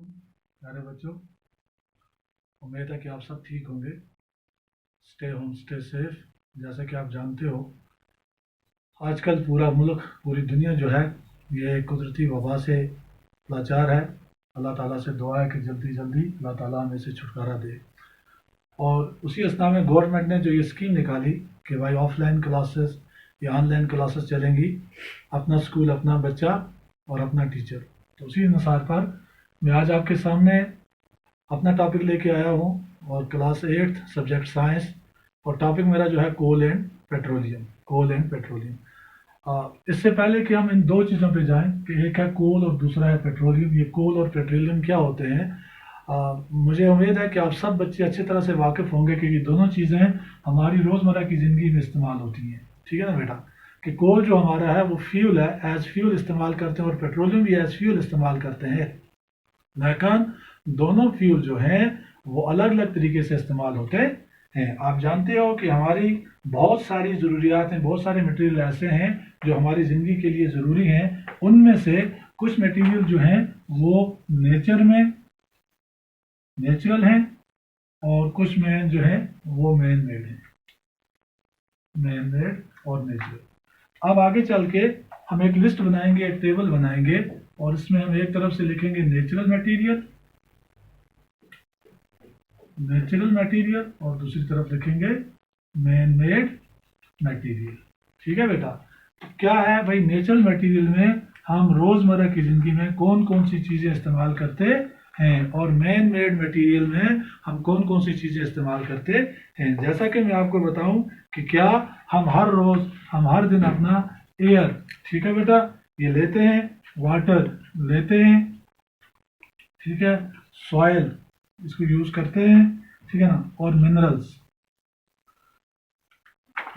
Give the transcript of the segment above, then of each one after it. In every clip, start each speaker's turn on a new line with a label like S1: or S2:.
S1: प्यारे बच्चों, उम्मीद है कि आप सब ठीक होंगे। Stay home, stay safe. जैसा कि आप जानते हो, आजकल पूरा मुल्क, पूरी दुनिया जो है, ये कुदरती वबा से लाचार है। अल्लाह ताला से दुआ है कि जल्दी जल्दी अल्लाह ताला हमें से छुटकारा दे। और उसी अवस्था में गवर्नमेंट ने जो ये स्कीम निकाली कि भाई ऑफलाइन क्लासेस या ऑनलाइन क्लासेस चलेंगी, अपना स्कूल, अपना बच्चा और अपना टीचर। तो उसी अनुसार पर मैं आज आपके सामने अपना टॉपिक लेके आया हूँ, और क्लास 8 सब्जेक्ट साइंस, और टॉपिक मेरा जो है coal and petroleum. Coal and petroleum. इससे पहले कि हम इन दो चीज़ों पे जाएं कि एक है कोल और दूसरा है पेट्रोलियम, ये कोल और पेट्रोलियम क्या होते हैं, मुझे उम्मीद है कि आप सब बच्चे अच्छी तरह से वाकिफ़ होंगे कि ये दोनों चीज़ें हमारी रोज़मर्रा की ज़िंदगी में इस्तेमाल होती हैं। ठीक है ना बेटा? कि कोल जो हमारा है वो फ्यूल है, एज फ्यूल इस्तेमाल करते हैं, और पेट्रोलियम भी एज फ्यूल इस्तेमाल करते हैं। लेकिन दोनों फ्यूल जो हैं वो अलग अलग तरीके से इस्तेमाल होते हैं। आप जानते हो कि हमारी बहुत सारी ज़रूरियात हैं, बहुत सारे मटेरियल ऐसे हैं जो हमारी ज़िंदगी के लिए ज़रूरी हैं। उनमें से कुछ मटेरियल जो हैं वो नेचर में नेचुरल हैं, और कुछ में जो है वो मैन मेड हैं। मैन मेड और नेचुरल। अब आगे चल के हम एक लिस्ट बनाएंगे, एक टेबल बनाएंगे, और इसमें हम एक तरफ से लिखेंगे नेचुरल मटेरियल, और दूसरी तरफ लिखेंगे मैन मेड मटेरियल। ठीक है बेटा? तो क्या है भाई, नेचुरल मटेरियल में हम रोजमर्रा की जिंदगी में कौन कौन सी चीजें इस्तेमाल करते हैं, और मैन मेड मटेरियल में हम कौन कौन सी चीजें इस्तेमाल करते हैं। जैसा कि मैं आपको बताऊं कि क्या हम हर रोज, हम हर दिन अपना एयर, ठीक है बेटा, ये लेते हैं, वाटर लेते हैं, ठीक है, सॉयल इसको यूज करते हैं, ठीक है ना, और मिनरल्स,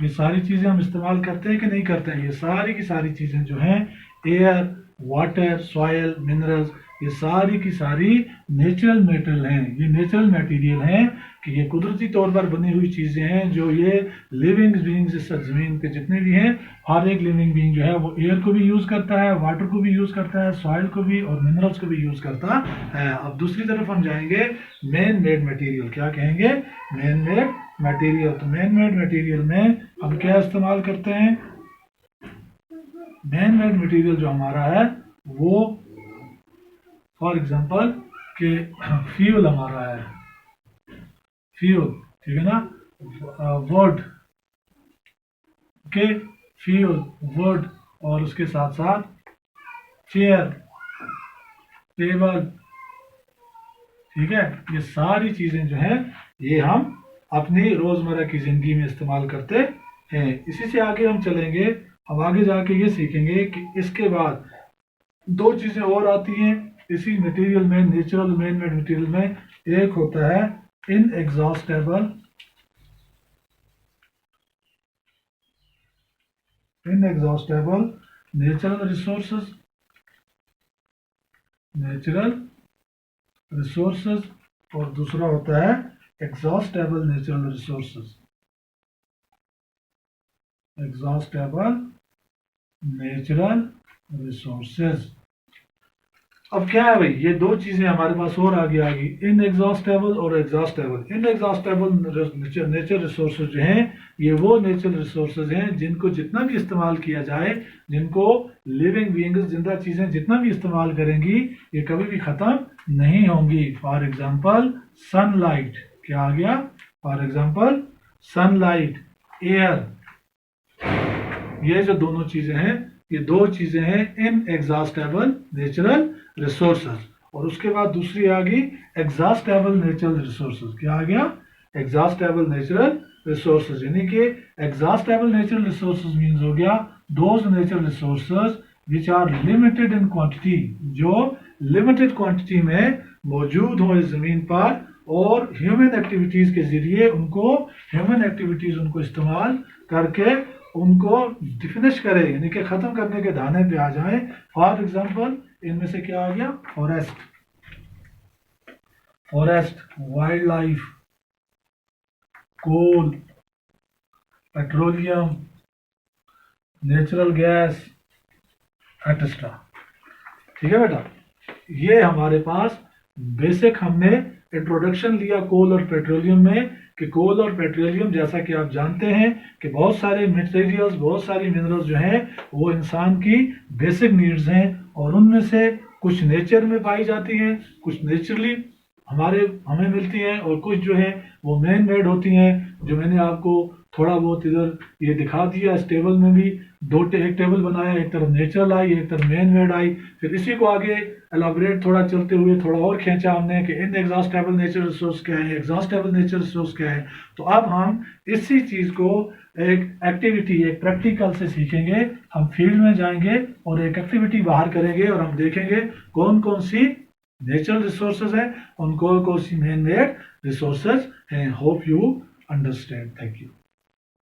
S1: ये सारी चीजें हम इस्तेमाल करते हैं कि नहीं करते हैं। ये सारी की सारी चीजें जो हैं, एयर, वाटर, सॉयल, मिनरल्स, ये सारी की सारी नेचुरल मेटल हैं। ये नेचुरल मटेरियल हैं कि ये कुदरती तौर पर बनी हुई चीजें हैं, जो ये लिविंग बीइंग्स इस जमीन पे जितने भी हैं, हर एक लिविंग बीइंग जो है वो एयर को भी यूज करता है, वाटर को भी यूज करता है, सॉइल को भी, और मिनरल्स को भी यूज करता है। अब दूसरी तरफ हम जाएंगे मैन मेड मटेरियल। क्या कहेंगे? Man made material. तो मैन मेड मटेरियल में हम क्या इस्तेमाल करते हैं? मैन मेड मटेरियल जो हमारा है वो, फॉर एग्जांपल कि फ्यूल हमारा है, फ्यूल, ठीक है ना, वुड के, फ्यूल, वुड, और उसके साथ साथ चेयर, टेबल, ठीक है, ये सारी चीजें जो हैं ये हम अपनी रोजमर्रा की जिंदगी में इस्तेमाल करते हैं। इसी से आगे हम चलेंगे, हम आगे जाके ये सीखेंगे कि इसके बाद दो चीजें और आती हैं इसी मटेरियल में, नेचुरल मैन मेड मटेरियल में। एक होता है इनएग्जॉस्टेबल, नेचुरल रिसोर्सेज, और दूसरा होता है एग्जॉस्टेबल नेचुरल रिसोर्सेज, अब क्या है भाई, ये दो चीजें हमारे पास और आगे आ गई, इनएग्जॉस्टेबल और एग्जॉस्टेबल। इनएग्जॉस्टेबल नेचर रिसोर्सेज जो हैं, ये वो नेचुरल रिसोर्सेज हैं जिनको जितना भी इस्तेमाल किया जाए, जिनको लिविंग बीइंग्स, जिंदा चीजें जितना भी इस्तेमाल करेंगी, ये कभी भी खत्म नहीं होंगी। फॉर एग्जाम्पल सनलाइट, क्या आ गया? फॉर एग्जाम्पल सनलाइट, एयर, ये जो दोनों चीजें हैं, ये दो चीजें हैं इनएग्जॉस्टेबल नेचुरल रिसोर्सेज। और उसके बाद दूसरी आ गई एग्जॉस्टेबल नेचुरल रिसोर्सेज। क्या आ गया? Exhaustible natural resources. यानी कि एग्जॉस्टेबल नेचुरल रिसोर्सेज मींस हो गया those natural resources which are limited in quantity, जो लिमिटेड क्वांटिटी में मौजूद हो इस जमीन पर, और ह्यूमन एक्टिविटीज के जरिए उनको, ह्यूमन एक्टिविटीज उनको इस्तेमाल करके उनको डिफिनिश करे, यानी कि खत्म करने के दाने पे आ जाए। फॉर एग्जाम्पल इनमें से क्या आ गया? फॉरेस्ट, वाइल्ड लाइफ, कोल, पेट्रोलियम, नेचुरल गैस, एटसेट्रा। ठीक है बेटा? ये हमारे पास बेसिक हमने इंट्रोडक्शन लिया कोल और पेट्रोलियम में कि कोल और पेट्रोलियम जैसा कि आप जानते हैं कि बहुत सारे मटेरियल्स, बहुत सारी मिनरल्स जो हैं वो इंसान की बेसिक नीड्स हैं, और उनमें से कुछ नेचर में पाई जाती हैं, कुछ नेचुरली हमें मिलती हैं, और कुछ जो है वो मैन मेड होती हैं, जो मैंने आपको थोड़ा बहुत इधर ये दिखा दिया। इस टेबल में भी एक टेबल बनाया, एक तरफ नेचुरल आई, एक तरफ मैन मेड आई। फिर इसी को आगे एलाबोरेट थोड़ा चलते हुए थोड़ा और खींचा हमने कि इन एग्जॉस्टेबल नेचुरल रिसोर्स क्या है, एग्जॉस्टेबल नेचुरल रिसोर्स क्या है। तो अब हम इसी चीज को एक एक्टिविटी, एक प्रैक्टिकल से सीखेंगे। हम फील्ड में जाएंगे और एक एक्टिविटी बाहर करेंगे और हम देखेंगे कौन कौन सी नेचुरल रिसोर्सेज हैं, उनको कौन सी मैन मेड रिसोर्सेज हैं। Hope you understand. Thank you.